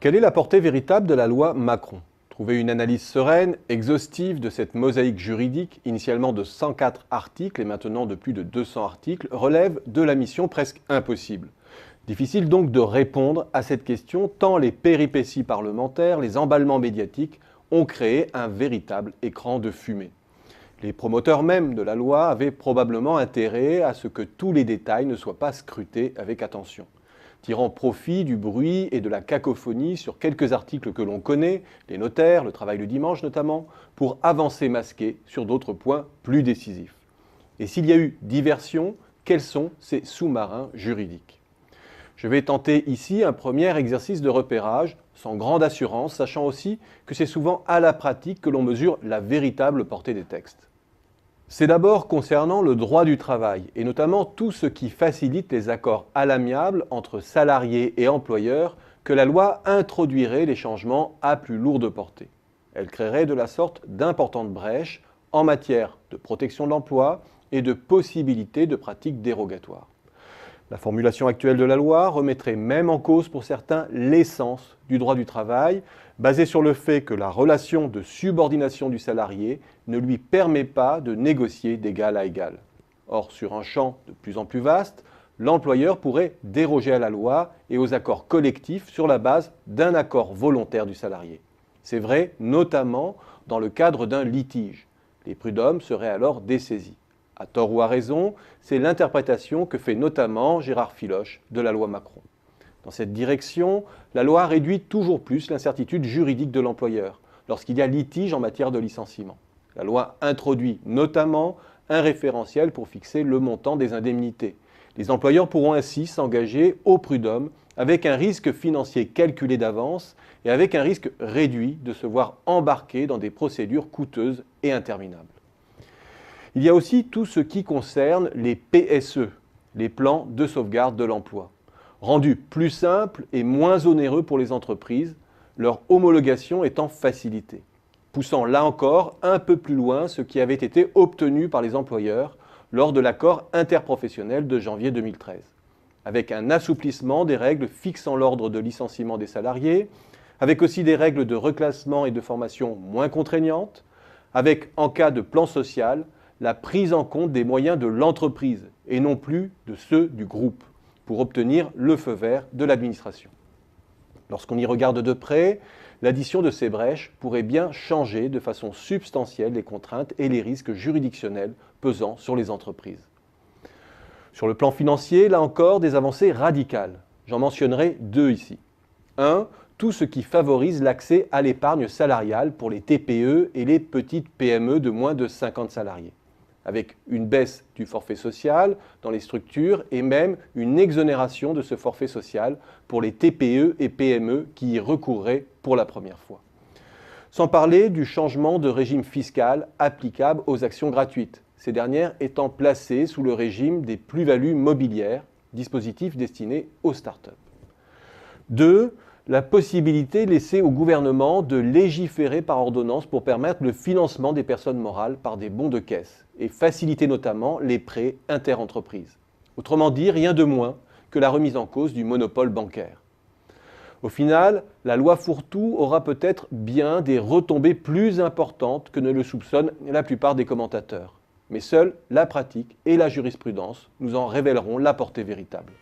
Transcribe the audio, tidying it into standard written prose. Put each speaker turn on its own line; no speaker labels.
Quelle est la portée véritable de la loi Macron? Trouver une analyse sereine, exhaustive de cette mosaïque juridique, initialement de 104 articles et maintenant de plus de 200 articles, relève de la mission presque impossible. Difficile donc de répondre à cette question tant les péripéties parlementaires, les emballements médiatiques ont créé un véritable écran de fumée. Les promoteurs même de la loi avaient probablement intérêt à ce que tous les détails ne soient pas scrutés avec attention. Tirant profit du bruit et de la cacophonie sur quelques articles que l'on connaît, les notaires, le travail le dimanche notamment, pour avancer masqué sur d'autres points plus décisifs. Et s'il y a eu diversion, quels sont ces sous-marins juridiques? Je vais tenter ici un premier exercice de repérage, sans grande assurance, sachant aussi que c'est souvent à la pratique que l'on mesure la véritable portée des textes. C'est d'abord concernant le droit du travail, et notamment tout ce qui facilite les accords à l'amiable entre salariés et employeurs, que la loi introduirait les changements à plus lourde portée. Elle créerait de la sorte d'importantes brèches en matière de protection de l'emploi et de possibilités de pratiques dérogatoires. La formulation actuelle de la loi remettrait même en cause pour certains l'essence du droit du travail, basée sur le fait que la relation de subordination du salarié ne lui permet pas de négocier d'égal à égal. Or, sur un champ de plus en plus vaste, l'employeur pourrait déroger à la loi et aux accords collectifs sur la base d'un accord volontaire du salarié. C'est vrai notamment dans le cadre d'un litige. Les prud'hommes seraient alors dessaisis. À tort ou à raison, c'est l'interprétation que fait notamment Gérard Filoche de la loi Macron. Dans cette direction, la loi réduit toujours plus l'incertitude juridique de l'employeur lorsqu'il y a litige en matière de licenciement. La loi introduit notamment un référentiel pour fixer le montant des indemnités. Les employeurs pourront ainsi s'engager au prud'homme avec un risque financier calculé d'avance et avec un risque réduit de se voir embarqués dans des procédures coûteuses et interminables. Il y a aussi tout ce qui concerne les PSE, les plans de sauvegarde de l'emploi. Rendus plus simples et moins onéreux pour les entreprises, leur homologation étant facilitée, poussant là encore un peu plus loin ce qui avait été obtenu par les employeurs lors de l'accord interprofessionnel de janvier 2013, avec un assouplissement des règles fixant l'ordre de licenciement des salariés, avec aussi des règles de reclassement et de formation moins contraignantes, avec, en cas de plan social, la prise en compte des moyens de l'entreprise et non plus de ceux du groupe pour obtenir le feu vert de l'administration. Lorsqu'on y regarde de près, l'addition de ces brèches pourrait bien changer de façon substantielle les contraintes et les risques juridictionnels pesant sur les entreprises. Sur le plan financier, là encore, des avancées radicales. J'en mentionnerai deux ici. 1. Tout ce qui favorise l'accès à l'épargne salariale pour les TPE et les petites PME de moins de 50 salariés, avec une baisse du forfait social dans les structures et même une exonération de ce forfait social pour les TPE et PME qui y recourraient pour la première fois. Sans parler du changement de régime fiscal applicable aux actions gratuites, ces dernières étant placées sous le régime des plus-values mobilières, dispositif destiné aux startups. 2. La possibilité laissée au gouvernement de légiférer par ordonnance pour permettre le financement des personnes morales par des bons de caisse et faciliter notamment les prêts interentreprises. Autrement dit, rien de moins que la remise en cause du monopole bancaire. Au final, la loi fourre-tout aura peut-être bien des retombées plus importantes que ne le soupçonnent la plupart des commentateurs. Mais seule la pratique et la jurisprudence nous en révéleront la portée véritable.